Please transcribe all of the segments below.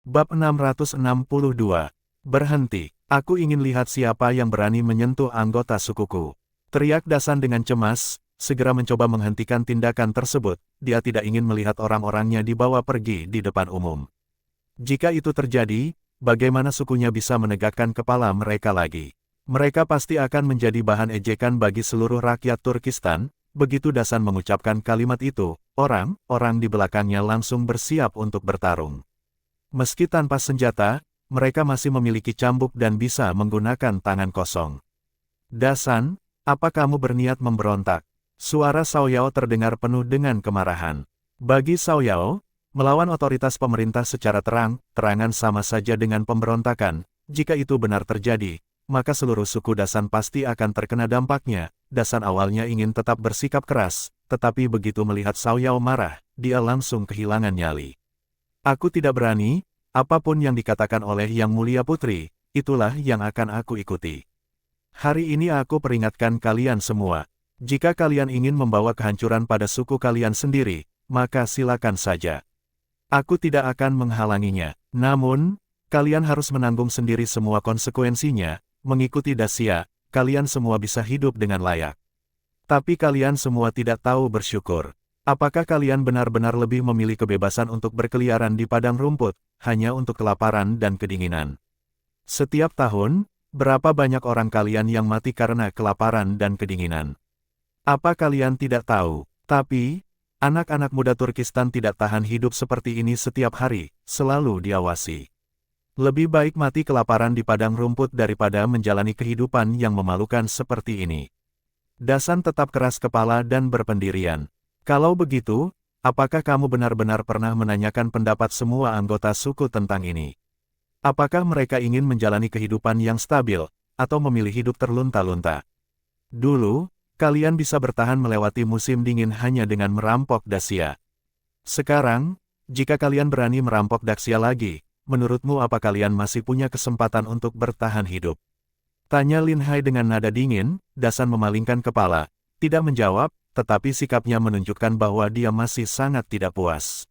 Bab 662. Berhenti. Aku ingin lihat siapa yang berani menyentuh anggota sukuku. Teriak Dasan dengan cemas, segera mencoba menghentikan tindakan tersebut. Dia tidak ingin melihat orang-orangnya dibawa pergi di depan umum. Jika itu terjadi, bagaimana sukunya bisa menegakkan kepala mereka lagi? Mereka pasti akan menjadi bahan ejekan bagi seluruh rakyat Turkistan. Begitu Dasan mengucapkan kalimat itu, orang-orang di belakangnya langsung bersiap untuk bertarung. Meski tanpa senjata, mereka masih memiliki cambuk dan bisa menggunakan tangan kosong. Dasan, apa kamu berniat memberontak? Suara Cao Yao terdengar penuh dengan kemarahan. Bagi Cao Yao, melawan otoritas pemerintah secara terang-terangan sama saja dengan pemberontakan. Jika itu benar terjadi, maka seluruh suku Dasan pasti akan terkena dampaknya. Dasan awalnya ingin tetap bersikap keras, tetapi begitu melihat Cao Yao marah, dia langsung kehilangan nyali. Aku tidak berani, apapun yang dikatakan oleh Yang Mulia Putri, itulah yang akan aku ikuti. Hari ini aku peringatkan kalian semua, jika kalian ingin membawa kehancuran pada suku kalian sendiri, maka silakan saja. Aku tidak akan menghalanginya, namun, kalian harus menanggung sendiri semua konsekuensinya. Mengikuti Dacia, kalian semua bisa hidup dengan layak. Tapi kalian semua tidak tahu bersyukur. Apakah kalian benar-benar lebih memilih kebebasan untuk berkeliaran di padang rumput, hanya untuk kelaparan dan kedinginan? Setiap tahun, berapa banyak orang kalian yang mati karena kelaparan dan kedinginan? Apa kalian tidak tahu? Tapi, anak-anak muda Turkistan tidak tahan hidup seperti ini setiap hari, selalu diawasi. Lebih baik mati kelaparan di padang rumput daripada menjalani kehidupan yang memalukan seperti ini. Dasan tetap keras kepala dan berpendirian. Kalau begitu, apakah kamu benar-benar pernah menanyakan pendapat semua anggota suku tentang ini? Apakah mereka ingin menjalani kehidupan yang stabil, atau memilih hidup terlunta-lunta? Dulu, kalian bisa bertahan melewati musim dingin hanya dengan merampok Dacia. Sekarang, jika kalian berani merampok Dacia lagi, menurutmu apa kalian masih punya kesempatan untuk bertahan hidup? Tanya Lin Hai dengan nada dingin. Dasan memalingkan kepala, tidak menjawab, tetapi sikapnya menunjukkan bahwa dia masih sangat tidak puas.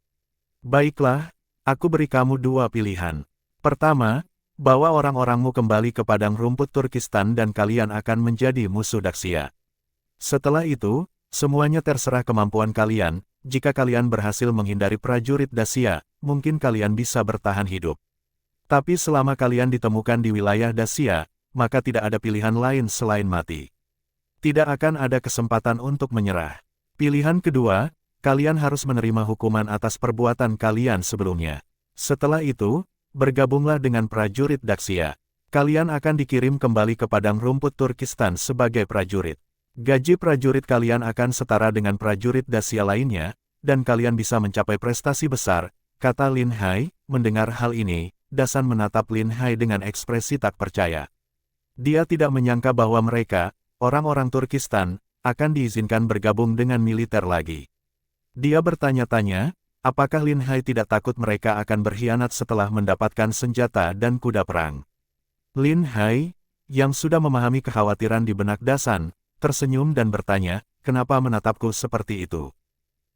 Baiklah, aku beri kamu dua pilihan. Pertama, bawa orang-orangmu kembali ke padang rumput Turkistan dan kalian akan menjadi musuh Dacia. Setelah itu, semuanya terserah kemampuan kalian. Jika kalian berhasil menghindari prajurit Dacia, mungkin kalian bisa bertahan hidup. Tapi selama kalian ditemukan di wilayah Dacia, maka tidak ada pilihan lain selain mati. Tidak akan ada kesempatan untuk menyerah. Pilihan kedua, kalian harus menerima hukuman atas perbuatan kalian sebelumnya. Setelah itu, bergabunglah dengan prajurit Dacia. Kalian akan dikirim kembali ke padang rumput Turkistan sebagai prajurit. Gaji prajurit kalian akan setara dengan prajurit Dacia lainnya, dan kalian bisa mencapai prestasi besar, kata Lin Hai. Mendengar hal ini, Dasan menatap Lin Hai dengan ekspresi tak percaya. Dia tidak menyangka bahwa mereka, orang-orang Turkistan, akan diizinkan bergabung dengan militer lagi. Dia bertanya-tanya, apakah Lin Hai tidak takut mereka akan berkhianat setelah mendapatkan senjata dan kuda perang. Lin Hai, yang sudah memahami kekhawatiran di benak Dasan, tersenyum dan bertanya, kenapa menatapku seperti itu?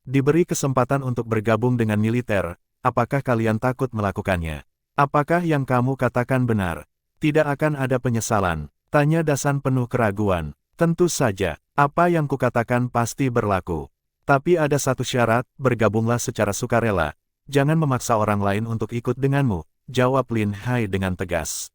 Diberi kesempatan untuk bergabung dengan militer, apakah kalian takut melakukannya? Apakah yang kamu katakan benar? Tidak akan ada penyesalan. Tanya Dasan penuh keraguan. Tentu saja, apa yang kukatakan pasti berlaku. Tapi ada satu syarat, bergabunglah secara sukarela. Jangan memaksa orang lain untuk ikut denganmu, jawab Lin Hai dengan tegas.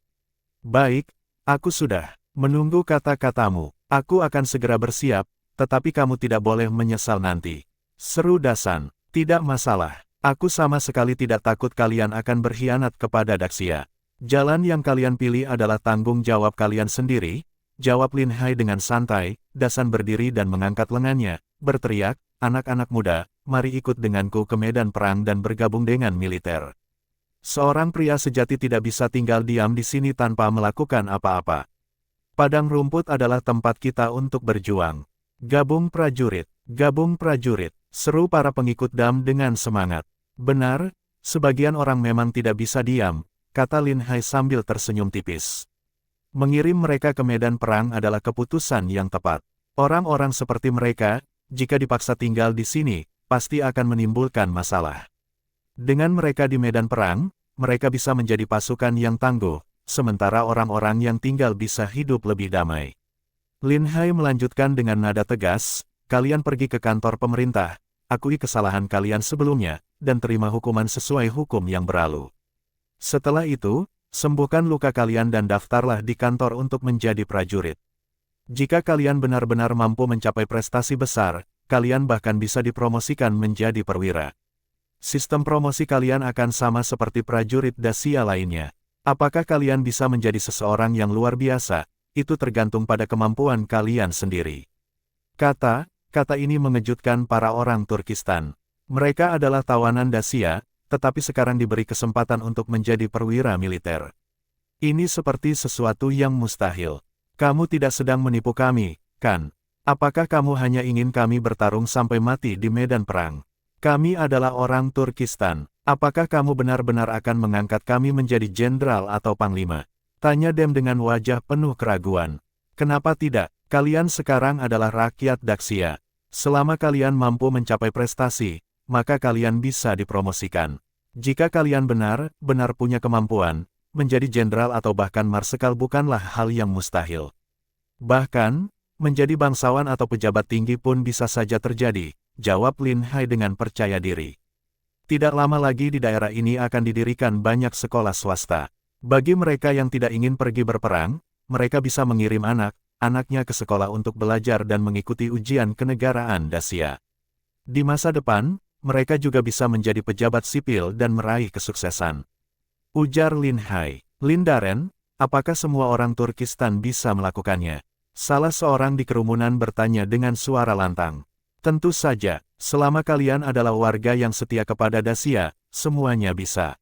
Baik, aku sudah menunggu kata-katamu. Aku akan segera bersiap, tetapi kamu tidak boleh menyesal nanti. Seru Dasan, tidak masalah. Aku sama sekali tidak takut kalian akan berkhianat kepada Dacia. Jalan yang kalian pilih adalah tanggung jawab kalian sendiri, jawab Lin Hai dengan santai. Dasan berdiri dan mengangkat lengannya, berteriak, anak-anak muda, mari ikut denganku ke medan perang dan bergabung dengan militer. Seorang pria sejati tidak bisa tinggal diam di sini tanpa melakukan apa-apa. Padang rumput adalah tempat kita untuk berjuang. Gabung prajurit, seru para pengikut Dam dengan semangat. Benar, sebagian orang memang tidak bisa diam, kata Lin Hai sambil tersenyum tipis. Mengirim mereka ke medan perang adalah keputusan yang tepat. Orang-orang seperti mereka, jika dipaksa tinggal di sini, pasti akan menimbulkan masalah. Dengan mereka di medan perang, mereka bisa menjadi pasukan yang tangguh, sementara orang-orang yang tinggal bisa hidup lebih damai. Lin Hai melanjutkan dengan nada tegas, kalian pergi ke kantor pemerintah, akui kesalahan kalian sebelumnya, dan terima hukuman sesuai hukum yang berlalu. Setelah itu, sembuhkan luka kalian dan daftarlah di kantor untuk menjadi prajurit. Jika kalian benar-benar mampu mencapai prestasi besar, kalian bahkan bisa dipromosikan menjadi perwira. Sistem promosi kalian akan sama seperti prajurit Dacia lainnya. Apakah kalian bisa menjadi seseorang yang luar biasa? Itu tergantung pada kemampuan kalian sendiri. Kata ini mengejutkan para orang Turkistan. Mereka adalah tawanan Dacia, tetapi sekarang diberi kesempatan untuk menjadi perwira militer. Ini seperti sesuatu yang mustahil. Kamu tidak sedang menipu kami, kan? Apakah kamu hanya ingin kami bertarung sampai mati di medan perang? Kami adalah orang Turkistan. Apakah kamu benar-benar akan mengangkat kami menjadi jenderal atau panglima? Tanya Dem dengan wajah penuh keraguan. Kenapa tidak? Kalian sekarang adalah rakyat Dacia. Selama kalian mampu mencapai prestasi, maka kalian bisa dipromosikan. Jika kalian benar-benar punya kemampuan, menjadi jenderal atau bahkan marsekal bukanlah hal yang mustahil. Bahkan, menjadi bangsawan atau pejabat tinggi pun bisa saja terjadi, jawab Lin Hai dengan percaya diri. Tidak lama lagi di daerah ini akan didirikan banyak sekolah swasta. Bagi mereka yang tidak ingin pergi berperang, mereka bisa mengirim anak-anaknya ke sekolah untuk belajar dan mengikuti ujian kenegaraan Dacia. Di masa depan, mereka juga bisa menjadi pejabat sipil dan meraih kesuksesan. Ujar Lin Hai. Lin Daren, apakah semua orang Turkistan bisa melakukannya? Salah seorang di kerumunan bertanya dengan suara lantang. Tentu saja, selama kalian adalah warga yang setia kepada Dacia, semuanya bisa.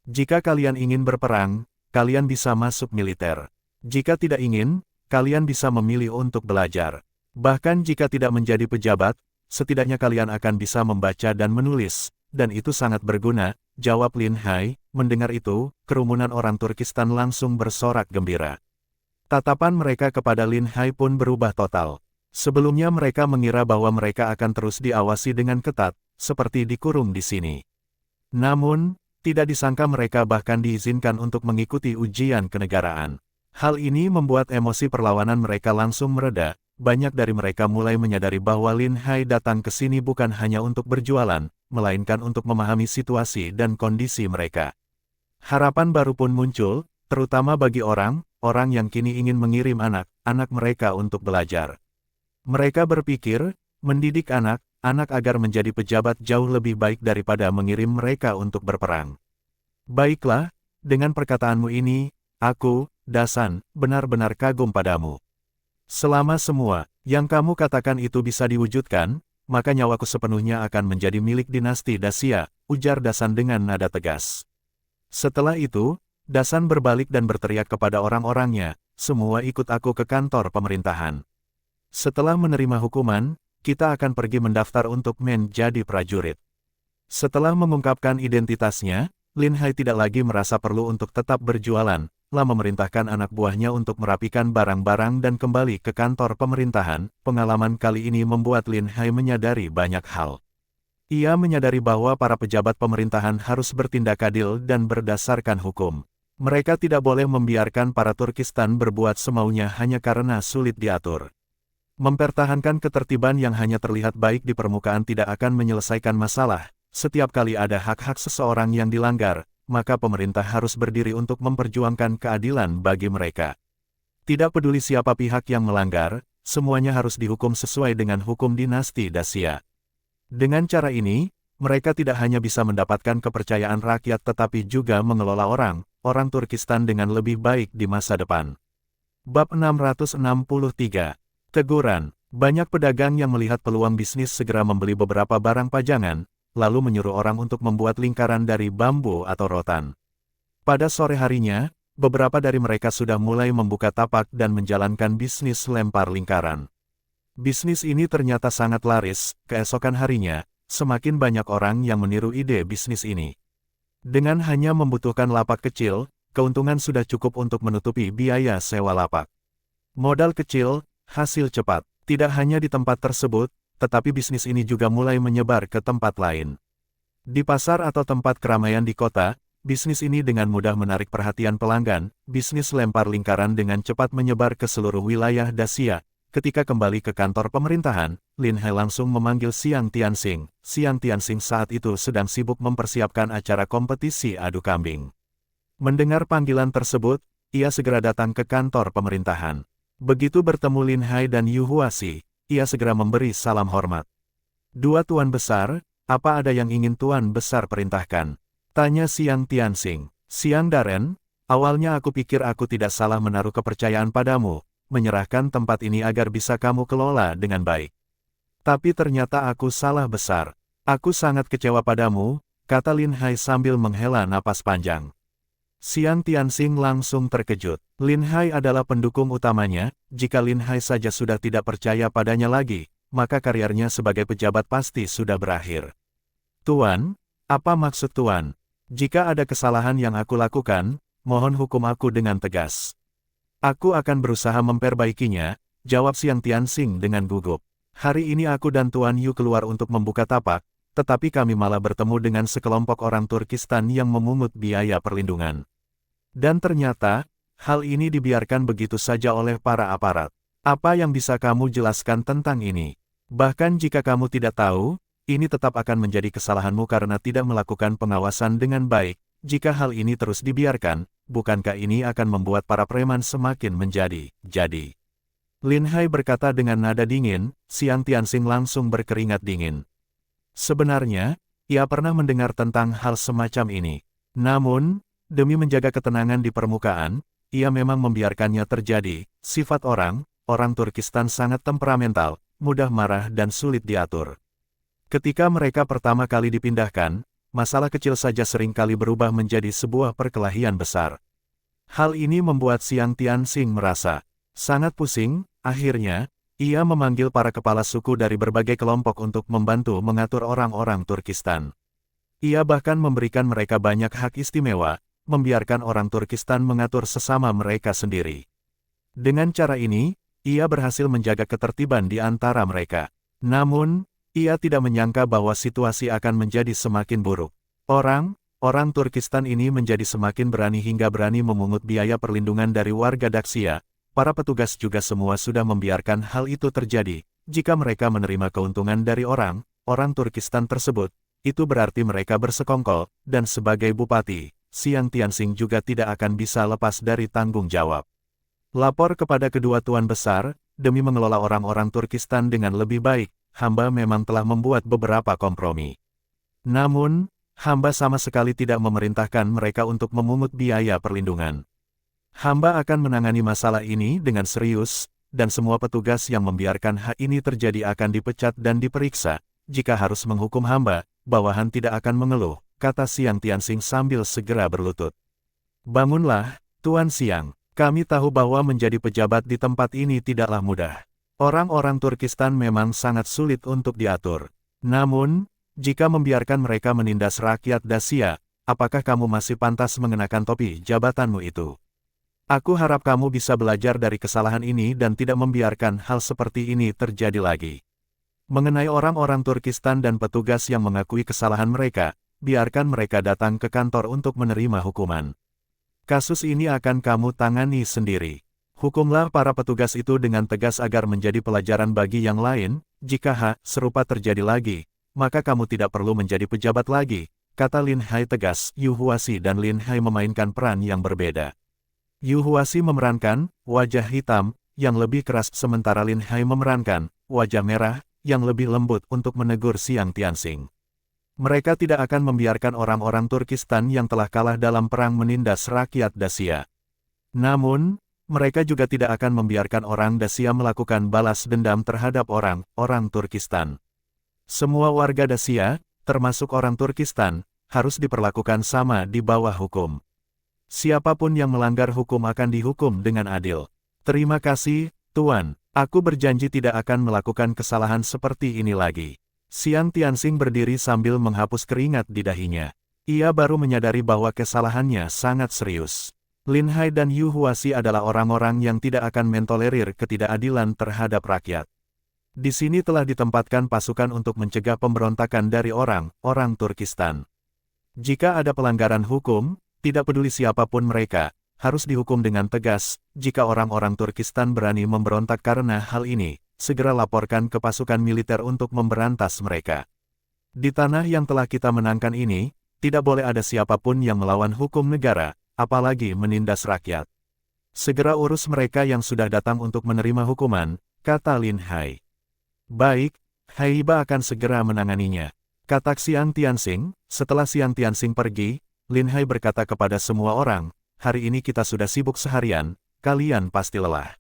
Jika kalian ingin berperang, kalian bisa masuk militer. Jika tidak ingin, kalian bisa memilih untuk belajar. Bahkan jika tidak menjadi pejabat, setidaknya kalian akan bisa membaca dan menulis, dan itu sangat berguna, jawab Lin Hai. Mendengar itu, kerumunan orang Turkistan langsung bersorak gembira. Tatapan mereka kepada Lin Hai pun berubah total. Sebelumnya mereka mengira bahwa mereka akan terus diawasi dengan ketat, seperti dikurung di sini. Namun, tidak disangka mereka bahkan diizinkan untuk mengikuti ujian kenegaraan. Hal ini membuat emosi perlawanan mereka langsung mereda. Banyak dari mereka mulai menyadari bahwa Lin Hai datang ke sini bukan hanya untuk berjualan, melainkan untuk memahami situasi dan kondisi mereka. Harapan baru pun muncul, terutama bagi orang-orang yang kini ingin mengirim anak-anak mereka untuk belajar. Mereka berpikir, mendidik anak-anak agar menjadi pejabat jauh lebih baik daripada mengirim mereka untuk berperang. Baiklah, dengan perkataanmu ini, aku, Dasan, benar-benar kagum padamu. Selama semua yang kamu katakan itu bisa diwujudkan, maka nyawaku sepenuhnya akan menjadi milik dinasti Dacia, ujar Dasan dengan nada tegas. Setelah itu, Dasan berbalik dan berteriak kepada orang-orangnya, semua ikut aku ke kantor pemerintahan. Setelah menerima hukuman, kita akan pergi mendaftar untuk menjadi prajurit. Setelah mengungkapkan identitasnya, Lin Hai tidak lagi merasa perlu untuk tetap berjualan, lalu memerintahkan anak buahnya untuk merapikan barang-barang dan kembali ke kantor pemerintahan. Pengalaman kali ini membuat Lin Hai menyadari banyak hal. Ia menyadari bahwa para pejabat pemerintahan harus bertindak adil dan berdasarkan hukum. Mereka tidak boleh membiarkan para Turkistan berbuat semaunya hanya karena sulit diatur. Mempertahankan ketertiban yang hanya terlihat baik di permukaan tidak akan menyelesaikan masalah. Setiap kali ada hak-hak seseorang yang dilanggar, maka pemerintah harus berdiri untuk memperjuangkan keadilan bagi mereka. Tidak peduli siapa pihak yang melanggar, semuanya harus dihukum sesuai dengan hukum dinasti Dacia. Dengan cara ini, mereka tidak hanya bisa mendapatkan kepercayaan rakyat tetapi juga mengelola orang Turkistan dengan lebih baik di masa depan. Bab 663. Teguran. Banyak pedagang yang melihat peluang bisnis segera membeli beberapa barang pajangan, lalu menyuruh orang untuk membuat lingkaran dari bambu atau rotan. Pada sore harinya, beberapa dari mereka sudah mulai membuka tapak dan menjalankan bisnis lempar lingkaran. Bisnis ini ternyata sangat laris. Keesokan harinya, semakin banyak orang yang meniru ide bisnis ini. Dengan hanya membutuhkan lapak kecil, keuntungan sudah cukup untuk menutupi biaya sewa lapak. Modal kecil, hasil cepat. Tidak hanya di tempat tersebut, tetapi bisnis ini juga mulai menyebar ke tempat lain. Di pasar atau tempat keramaian di kota, bisnis ini dengan mudah menarik perhatian pelanggan. Bisnis lempar lingkaran dengan cepat menyebar ke seluruh wilayah Daxia. Ketika kembali ke kantor pemerintahan, Lin Hai langsung memanggil Xiang Tianxing. Xiang Tianxing saat itu sedang sibuk mempersiapkan acara kompetisi adu kambing. Mendengar panggilan tersebut, ia segera datang ke kantor pemerintahan. Begitu bertemu Lin Hai dan Yu Huaxi, ia segera memberi salam hormat. "Dua tuan besar, apa ada yang ingin tuan besar perintahkan?" tanya Xiang Tianxing. "Xiang Daren, awalnya aku pikir aku tidak salah menaruh kepercayaan padamu, menyerahkan tempat ini agar bisa kamu kelola dengan baik. Tapi ternyata aku salah besar. Aku sangat kecewa padamu," kata Lin Hai sambil menghela napas panjang. Xiang Tianxing langsung terkejut. Lin Hai adalah pendukung utamanya, jika Lin Hai saja sudah tidak percaya padanya lagi, maka karirnya sebagai pejabat pasti sudah berakhir. "Tuan, apa maksud tuan? Jika ada kesalahan yang aku lakukan, mohon hukum aku dengan tegas." "Aku akan berusaha memperbaikinya," jawab Xiang Tianxing dengan gugup. "Hari ini aku dan Tuan Yu keluar untuk membuka tapak, tetapi kami malah bertemu dengan sekelompok orang Turkistan yang memungut biaya perlindungan. Dan ternyata, hal ini dibiarkan begitu saja oleh para aparat. Apa yang bisa kamu jelaskan tentang ini? Bahkan jika kamu tidak tahu, ini tetap akan menjadi kesalahanmu karena tidak melakukan pengawasan dengan baik. Jika hal ini terus dibiarkan, bukankah ini akan membuat para preman semakin menjadi?" Lin Hai berkata dengan nada dingin. Xiang Tianxing langsung berkeringat dingin. Sebenarnya, ia pernah mendengar tentang hal semacam ini. Namun, demi menjaga ketenangan di permukaan, ia memang membiarkannya terjadi. Sifat orang Turkistan sangat temperamental, mudah marah dan sulit diatur. Ketika mereka pertama kali dipindahkan, masalah kecil saja sering kali berubah menjadi sebuah perkelahian besar. Hal ini membuat Xiang Tianxing merasa sangat pusing. Akhirnya, ia memanggil para kepala suku dari berbagai kelompok untuk membantu mengatur orang-orang Turkistan. Ia bahkan memberikan mereka banyak hak istimewa, membiarkan orang Turkistan mengatur sesama mereka sendiri. Dengan cara ini, ia berhasil menjaga ketertiban di antara mereka. Namun, ia tidak menyangka bahwa situasi akan menjadi semakin buruk. Orang Turkistan ini menjadi semakin berani hingga berani memungut biaya perlindungan dari warga Daxia. Para petugas juga semua sudah membiarkan hal itu terjadi. Jika mereka menerima keuntungan dari orang Turkistan tersebut, itu berarti mereka bersekongkol, dan sebagai bupati, Xiang Tianxing juga tidak akan bisa lepas dari tanggung jawab. Lapor kepada kedua tuan besar, demi mengelola orang-orang Turkistan dengan lebih baik, hamba memang telah membuat beberapa kompromi. Namun, hamba sama sekali tidak memerintahkan mereka untuk memungut biaya perlindungan. Hamba akan menangani masalah ini dengan serius, dan semua petugas yang membiarkan hal ini terjadi akan dipecat dan diperiksa. Jika harus menghukum hamba, bawahan tidak akan mengeluh, kata Xiang Tianxing sambil segera berlutut. "Bangunlah, Tuan Xiang. Kami tahu bahwa menjadi pejabat di tempat ini tidaklah mudah. Orang-orang Turkistan memang sangat sulit untuk diatur. Namun, jika membiarkan mereka menindas rakyat Daxia, apakah kamu masih pantas mengenakan topi jabatanmu itu? Aku harap kamu bisa belajar dari kesalahan ini dan tidak membiarkan hal seperti ini terjadi lagi. Mengenai orang-orang Turkistan dan petugas yang mengakui kesalahan mereka, biarkan mereka datang ke kantor untuk menerima hukuman. Kasus ini akan kamu tangani sendiri. Hukumlah para petugas itu dengan tegas agar menjadi pelajaran bagi yang lain. Jika hal serupa terjadi lagi, maka kamu tidak perlu menjadi pejabat lagi," kata Lin Hai tegas. Yu Huaxi dan Lin Hai memainkan peran yang berbeda. Yu Huaxi memerankan wajah hitam yang lebih keras, sementara Lin Hai memerankan wajah merah yang lebih lembut untuk menegur Xiang Tianxing. Mereka tidak akan membiarkan orang-orang Turkistan yang telah kalah dalam perang menindas rakyat Daxia. Namun, mereka juga tidak akan membiarkan orang Daxia melakukan balas dendam terhadap orang Turkistan. Semua warga Daxia, termasuk orang Turkistan, harus diperlakukan sama di bawah hukum. Siapapun yang melanggar hukum akan dihukum dengan adil. "Terima kasih, Tuan. Aku berjanji tidak akan melakukan kesalahan seperti ini lagi." Xiang Tianxing berdiri sambil menghapus keringat di dahinya. Ia baru menyadari bahwa kesalahannya sangat serius. Lin Hai dan Yu Huaxi adalah orang-orang yang tidak akan mentolerir ketidakadilan terhadap rakyat. Di sini telah ditempatkan pasukan untuk mencegah pemberontakan dari orang Turkistan. Jika ada pelanggaran hukum, tidak peduli siapapun mereka, harus dihukum dengan tegas. Jika orang-orang Turkistan berani memberontak karena hal ini, segera laporkan ke pasukan militer untuk memberantas mereka. Di tanah yang telah kita menangkan ini, tidak boleh ada siapapun yang melawan hukum negara, apalagi menindas rakyat. Segera urus mereka yang sudah datang untuk menerima hukuman, kata Lin Hai. Baik, Haiba akan segera menanganinya, kata Xiang Tianxing. Setelah Xiang Tianxing pergi, Lin Hai berkata kepada semua orang, hari ini kita sudah sibuk seharian, kalian pasti lelah.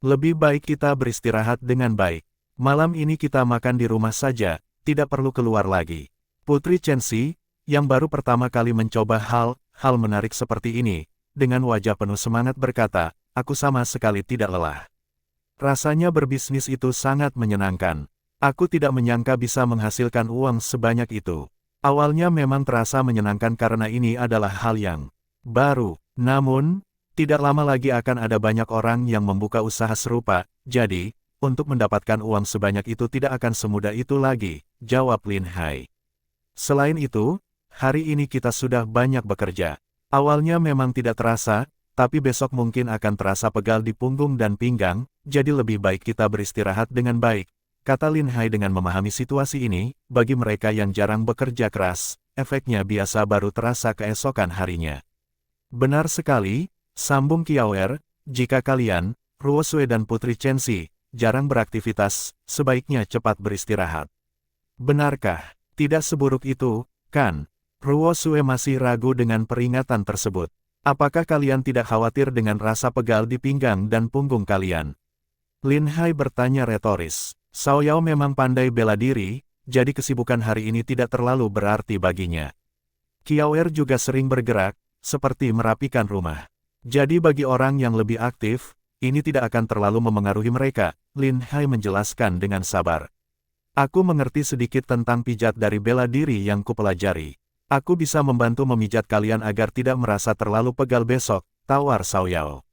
Lebih baik kita beristirahat dengan baik. Malam ini kita makan di rumah saja, tidak perlu keluar lagi. Putri Chenxi, yang baru pertama kali mencoba hal menarik seperti ini, dengan wajah penuh semangat berkata, aku sama sekali tidak lelah. Rasanya berbisnis itu sangat menyenangkan. Aku tidak menyangka bisa menghasilkan uang sebanyak itu. Awalnya memang terasa menyenangkan karena ini adalah hal yang baru. Namun, tidak lama lagi akan ada banyak orang yang membuka usaha serupa, jadi, untuk mendapatkan uang sebanyak itu tidak akan semudah itu lagi, jawab Lin Hai. Selain itu, hari ini kita sudah banyak bekerja. Awalnya memang tidak terasa, tapi besok mungkin akan terasa pegal di punggung dan pinggang, jadi lebih baik kita beristirahat dengan baik, kata Lin Hai dengan memahami situasi ini. Bagi mereka yang jarang bekerja keras, efeknya biasa baru terasa keesokan harinya. Benar sekali, sambung Qiaoer, jika kalian, Ruo Sui dan Putri Chenxi, jarang beraktivitas, sebaiknya cepat beristirahat. Benarkah? Tidak seburuk itu, kan? Ruo Sui masih ragu dengan peringatan tersebut. Apakah kalian tidak khawatir dengan rasa pegal di pinggang dan punggung kalian? Lin Hai bertanya retoris. Xiao Yao memang pandai bela diri, jadi kesibukan hari ini tidak terlalu berarti baginya. Qiaoer juga sering bergerak, seperti merapikan rumah. Jadi bagi orang yang lebih aktif, ini tidak akan terlalu memengaruhi mereka, Lin Hai menjelaskan dengan sabar. Aku mengerti sedikit tentang pijat dari bela diri yang kupelajari. Aku bisa membantu memijat kalian agar tidak merasa terlalu pegal besok, tawar Xiao Yao.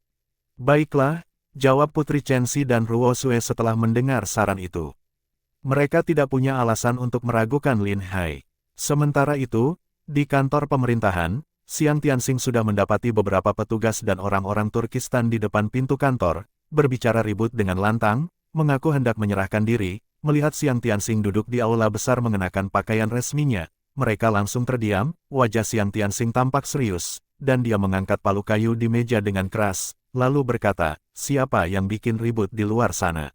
Baiklah, jawab Putri Chenxi dan Ruo Sui setelah mendengar saran itu. Mereka tidak punya alasan untuk meragukan Lin Hai. Sementara itu, di kantor pemerintahan, Xiang Tianxing sudah mendapati beberapa petugas dan orang-orang Turkistan di depan pintu kantor, berbicara ribut dengan lantang, mengaku hendak menyerahkan diri. Melihat Xiang Tianxing duduk di aula besar mengenakan pakaian resminya, mereka langsung terdiam. Wajah Xiang Tianxing tampak serius, dan dia mengangkat palu kayu di meja dengan keras, lalu berkata, siapa yang bikin ribut di luar sana?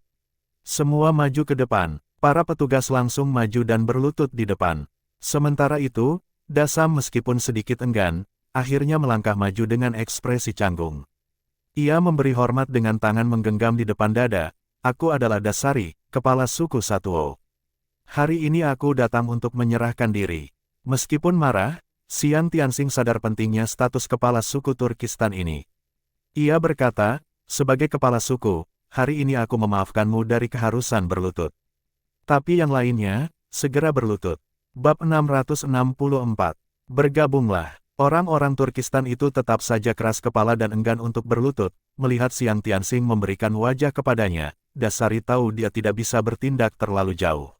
Semua maju ke depan. Para petugas langsung maju dan berlutut di depan. Sementara itu, Dasam meskipun sedikit enggan, akhirnya melangkah maju dengan ekspresi canggung. Ia memberi hormat dengan tangan menggenggam di depan dada. Aku adalah Dasari, kepala suku Satuo. Hari ini aku datang untuk menyerahkan diri. Meskipun marah, Xiang Tianxing sadar pentingnya status kepala suku Turkistan ini. Ia berkata, sebagai kepala suku, hari ini aku memaafkanmu dari keharusan berlutut. Tapi yang lainnya, segera berlutut. Bab 664. Bergabunglah. Orang-orang Turkistan itu tetap saja keras kepala dan enggan untuk berlutut. Melihat Xiang Tianxing memberikan wajah kepadanya, Dasari tahu dia tidak bisa bertindak terlalu jauh.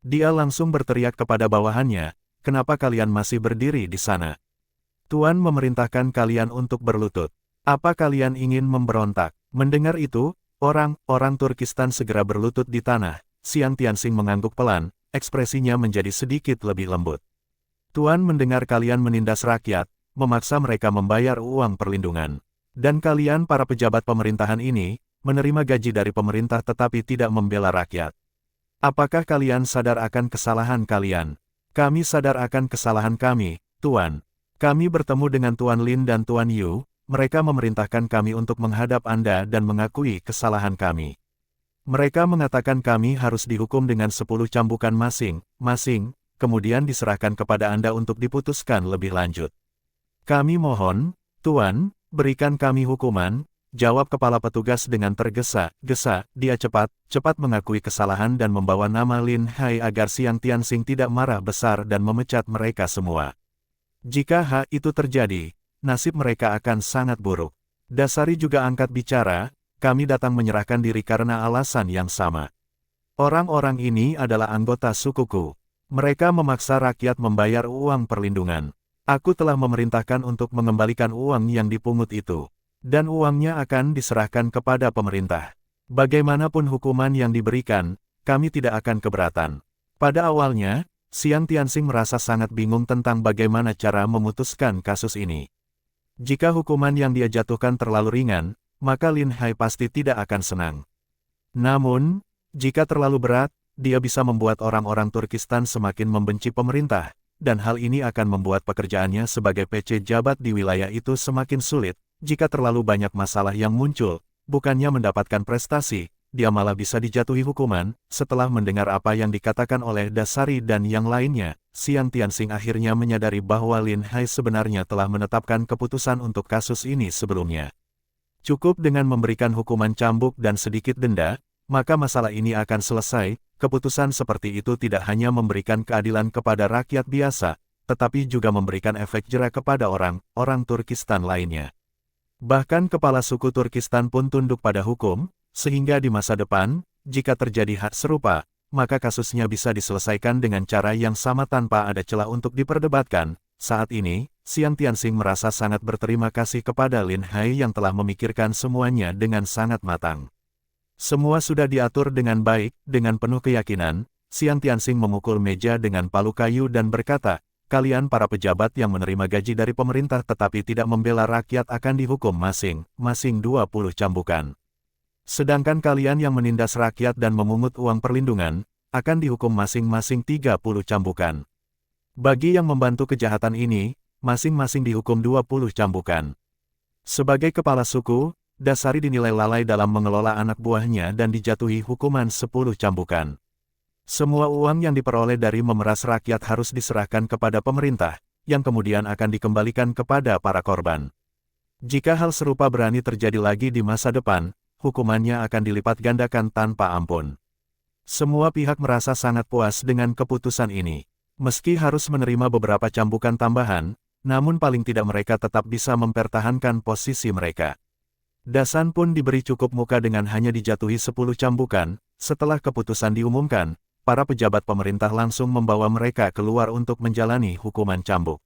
Dia langsung berteriak kepada bawahannya, kenapa kalian masih berdiri di sana? Tuan memerintahkan kalian untuk berlutut. Apa kalian ingin memberontak? Mendengar itu, orang-orang Turkistan segera berlutut di tanah. Xiang Tianxing mengangguk pelan, ekspresinya menjadi sedikit lebih lembut. Tuan mendengar kalian menindas rakyat, memaksa mereka membayar uang perlindungan. Dan kalian para pejabat pemerintahan ini, menerima gaji dari pemerintah tetapi tidak membela rakyat. Apakah kalian sadar akan kesalahan kalian? Kami sadar akan kesalahan kami, Tuan. Kami bertemu dengan Tuan Lin dan Tuan Yu, mereka memerintahkan kami untuk menghadap Anda dan mengakui kesalahan kami. Mereka mengatakan kami harus dihukum dengan 10 cambukan masing-masing, kemudian diserahkan kepada Anda untuk diputuskan lebih lanjut. Kami mohon, Tuan, berikan kami hukuman, jawab kepala petugas dengan tergesa-gesa. Dia cepat mengakui kesalahan dan membawa nama Lin Hai agar Xiang Tianxing tidak marah besar dan memecat mereka semua. Jika hal itu terjadi, nasib mereka akan sangat buruk. Dasari juga angkat bicara, kami datang menyerahkan diri karena alasan yang sama. Orang-orang ini adalah anggota sukuku. Mereka memaksa rakyat membayar uang perlindungan. Aku telah memerintahkan untuk mengembalikan uang yang dipungut itu. Dan uangnya akan diserahkan kepada pemerintah. Bagaimanapun hukuman yang diberikan, kami tidak akan keberatan. Pada awalnya, Xiang Tianxing merasa sangat bingung tentang bagaimana cara memutuskan kasus ini. Jika hukuman yang dia jatuhkan terlalu ringan, maka Lin Hai pasti tidak akan senang. Namun, jika terlalu berat, dia bisa membuat orang-orang Turkistan semakin membenci pemerintah, dan hal ini akan membuat pekerjaannya sebagai PC jabat di wilayah itu semakin sulit. Jika terlalu banyak masalah yang muncul, bukannya mendapatkan prestasi, dia malah bisa dijatuhi hukuman. Setelah mendengar apa yang dikatakan oleh Dasari dan yang lainnya, Xiang Tianxing akhirnya menyadari bahwa Lin Hai sebenarnya telah menetapkan keputusan untuk kasus ini sebelumnya. Cukup dengan memberikan hukuman cambuk dan sedikit denda, maka masalah ini akan selesai. Keputusan seperti itu tidak hanya memberikan keadilan kepada rakyat biasa, tetapi juga memberikan efek jera kepada orang-orang Turkistan lainnya. Bahkan kepala suku Turkistan pun tunduk pada hukum, sehingga di masa depan, jika terjadi hal serupa, maka kasusnya bisa diselesaikan dengan cara yang sama tanpa ada celah untuk diperdebatkan. Saat ini, Xiang Tianxing merasa sangat berterima kasih kepada Lin Hai yang telah memikirkan semuanya dengan sangat matang. Semua sudah diatur dengan baik. Dengan penuh keyakinan, Xiang Tianxing memukul meja dengan palu kayu dan berkata, "Kalian para pejabat yang menerima gaji dari pemerintah tetapi tidak membela rakyat akan dihukum masing-masing 20 cambukan. Sedangkan kalian yang menindas rakyat dan memungut uang perlindungan, akan dihukum masing-masing 30 cambukan. Bagi yang membantu kejahatan ini, masing-masing dihukum 20 cambukan." Sebagai kepala suku, Dasari dinilai lalai dalam mengelola anak buahnya dan dijatuhi hukuman 10 cambukan. Semua uang yang diperoleh dari memeras rakyat harus diserahkan kepada pemerintah, yang kemudian akan dikembalikan kepada para korban. Jika hal serupa berani terjadi lagi di masa depan, hukumannya akan dilipat gandakan tanpa ampun. Semua pihak merasa sangat puas dengan keputusan ini. Meski harus menerima beberapa cambukan tambahan, namun paling tidak mereka tetap bisa mempertahankan posisi mereka. Dasan pun diberi cukup muka dengan hanya dijatuhi 10 cambukan. Setelah keputusan diumumkan, para pejabat pemerintah langsung membawa mereka keluar untuk menjalani hukuman cambuk.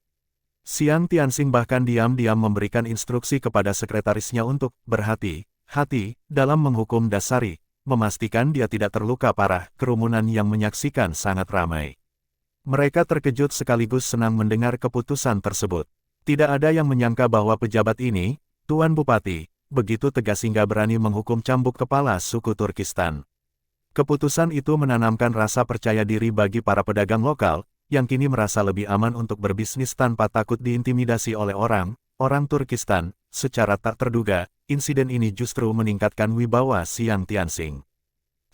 Xiang Tianxing bahkan diam-diam memberikan instruksi kepada sekretarisnya untuk berhati-hati dalam menghukum Dasari, memastikan dia tidak terluka parah. Kerumunan yang menyaksikan sangat ramai. Mereka terkejut sekaligus senang mendengar keputusan tersebut. Tidak ada yang menyangka bahwa pejabat ini, Tuan Bupati, begitu tegas hingga berani menghukum cambuk kepala suku Turkistan. Keputusan itu menanamkan rasa percaya diri bagi para pedagang lokal, yang kini merasa lebih aman untuk berbisnis tanpa takut diintimidasi oleh orang Turkistan. Secara tak terduga, insiden ini justru meningkatkan wibawa Xiang Tianxing.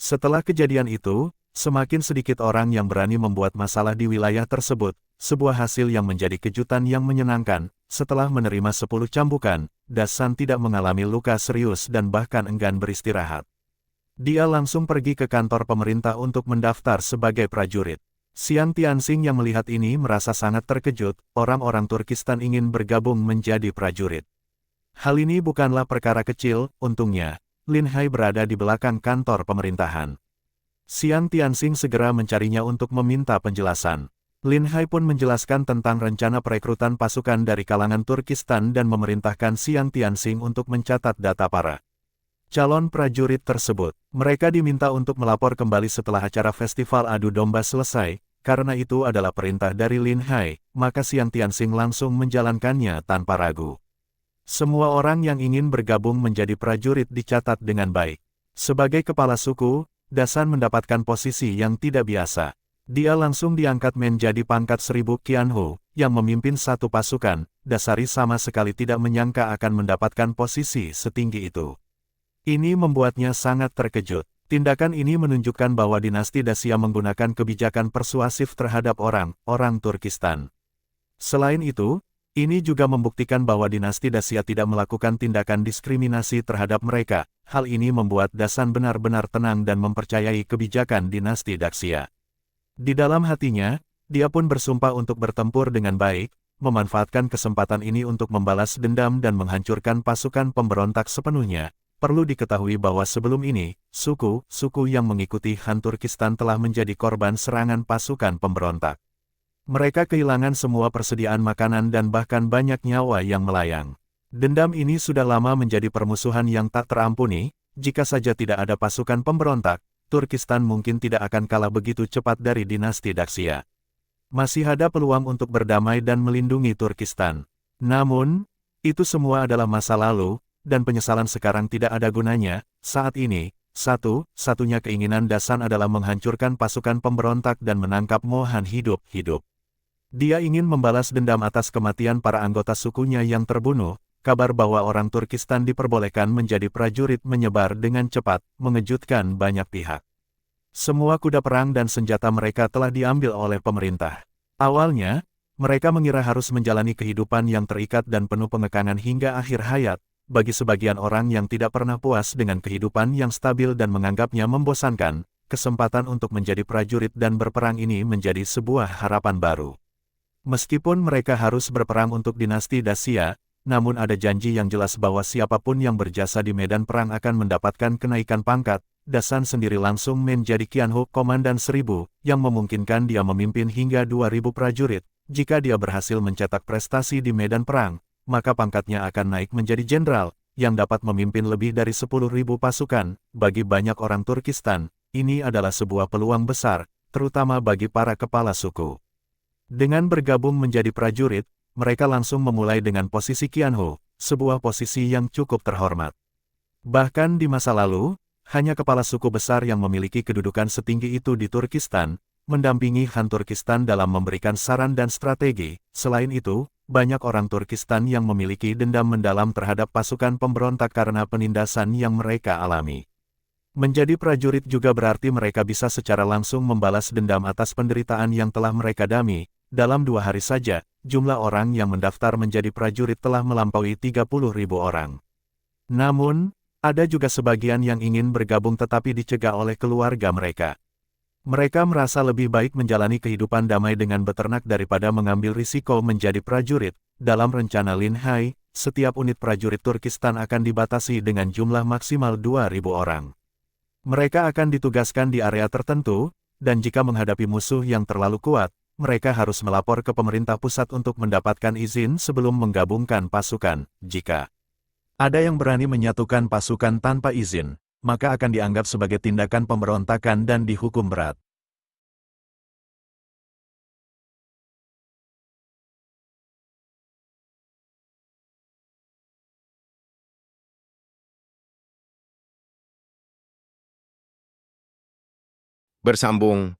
Setelah kejadian itu, semakin sedikit orang yang berani membuat masalah di wilayah tersebut, sebuah hasil yang menjadi kejutan yang menyenangkan. Setelah menerima 10 cambukan, Dasan tidak mengalami luka serius dan bahkan enggan beristirahat. Dia langsung pergi ke kantor pemerintah untuk mendaftar sebagai prajurit. Xiang Tianxing yang melihat ini merasa sangat terkejut. Orang-orang Turkistan ingin bergabung menjadi prajurit. Hal ini bukanlah perkara kecil. Untungnya, Lin Hai berada di belakang kantor pemerintahan. Xiang Tianxing segera mencarinya untuk meminta penjelasan. Lin Hai pun menjelaskan tentang rencana perekrutan pasukan dari kalangan Turkistan dan memerintahkan Xiang Tianxing untuk mencatat data para calon prajurit tersebut. Mereka diminta untuk melapor kembali setelah acara festival adu domba selesai. Karena itu adalah perintah dari Lin Hai, maka Xiang Tianxing langsung menjalankannya tanpa ragu. Semua orang yang ingin bergabung menjadi prajurit dicatat dengan baik. Sebagai kepala suku, Dasan mendapatkan posisi yang tidak biasa. Dia langsung diangkat menjadi pangkat 1000 Qianhu, yang memimpin satu pasukan. Dasari sama sekali tidak menyangka akan mendapatkan posisi setinggi itu. Ini membuatnya sangat terkejut. Tindakan ini menunjukkan bahwa dinasti Dacia menggunakan kebijakan persuasif terhadap orang Turkistan. Selain itu, ini juga membuktikan bahwa dinasti Dacia tidak melakukan tindakan diskriminasi terhadap mereka. Hal ini membuat Dasan benar-benar tenang dan mempercayai kebijakan dinasti Dacia. Di dalam hatinya, dia pun bersumpah untuk bertempur dengan baik, memanfaatkan kesempatan ini untuk membalas dendam dan menghancurkan pasukan pemberontak sepenuhnya. Perlu diketahui bahwa sebelum ini, suku yang mengikuti Han Turkistan telah menjadi korban serangan pasukan pemberontak. Mereka kehilangan semua persediaan makanan dan bahkan banyak nyawa yang melayang. Dendam ini sudah lama menjadi permusuhan yang tak terampuni. Jika saja tidak ada pasukan pemberontak, Turkistan mungkin tidak akan kalah begitu cepat dari dinasti Daxia. Masih ada peluang untuk berdamai dan melindungi Turkistan. Namun, itu semua adalah masa lalu, dan penyesalan sekarang tidak ada gunanya. Saat ini, satu-satunya keinginan Dasan adalah menghancurkan pasukan pemberontak dan menangkap Mohan hidup-hidup. Dia ingin membalas dendam atas kematian para anggota sukunya yang terbunuh. Kabar bahwa orang Turkistan diperbolehkan menjadi prajurit menyebar dengan cepat, mengejutkan banyak pihak. Semua kuda perang dan senjata mereka telah diambil oleh pemerintah. Awalnya, mereka mengira harus menjalani kehidupan yang terikat dan penuh pengekangan hingga akhir hayat. Bagi sebagian orang yang tidak pernah puas dengan kehidupan yang stabil dan menganggapnya membosankan, kesempatan untuk menjadi prajurit dan berperang ini menjadi sebuah harapan baru. Meskipun mereka harus berperang untuk dinasti Dacia, namun ada janji yang jelas bahwa siapapun yang berjasa di medan perang akan mendapatkan kenaikan pangkat. Dasan sendiri langsung menjadi Qianhu Komandan 1000, yang memungkinkan dia memimpin hingga 2000 prajurit. Jika dia berhasil mencetak prestasi di medan perang, maka pangkatnya akan naik menjadi jenderal, yang dapat memimpin lebih dari 10.000 pasukan. Bagi banyak orang Turkistan, ini adalah sebuah peluang besar, terutama bagi para kepala suku. Dengan bergabung menjadi prajurit, mereka langsung memulai dengan posisi Qianhu, sebuah posisi yang cukup terhormat. Bahkan di masa lalu, hanya kepala suku besar yang memiliki kedudukan setinggi itu di Turkistan, mendampingi Han Turkistan dalam memberikan saran dan strategi. Selain itu, banyak orang Turkistan yang memiliki dendam mendalam terhadap pasukan pemberontak karena penindasan yang mereka alami. Menjadi prajurit juga berarti mereka bisa secara langsung membalas dendam atas penderitaan yang telah mereka dami. Dalam 2 hari saja, jumlah orang yang mendaftar menjadi prajurit telah melampaui 30.000 orang. Namun, ada juga sebagian yang ingin bergabung tetapi dicegah oleh keluarga mereka. Mereka merasa lebih baik menjalani kehidupan damai dengan beternak daripada mengambil risiko menjadi prajurit. Dalam rencana Lin Hai, setiap unit prajurit Turkistan akan dibatasi dengan jumlah maksimal 2.000 orang. Mereka akan ditugaskan di area tertentu, dan jika menghadapi musuh yang terlalu kuat, mereka harus melapor ke pemerintah pusat untuk mendapatkan izin sebelum menggabungkan pasukan. Jika ada yang berani menyatukan pasukan tanpa izin, maka akan dianggap sebagai tindakan pemberontakan dan dihukum berat. Bersambung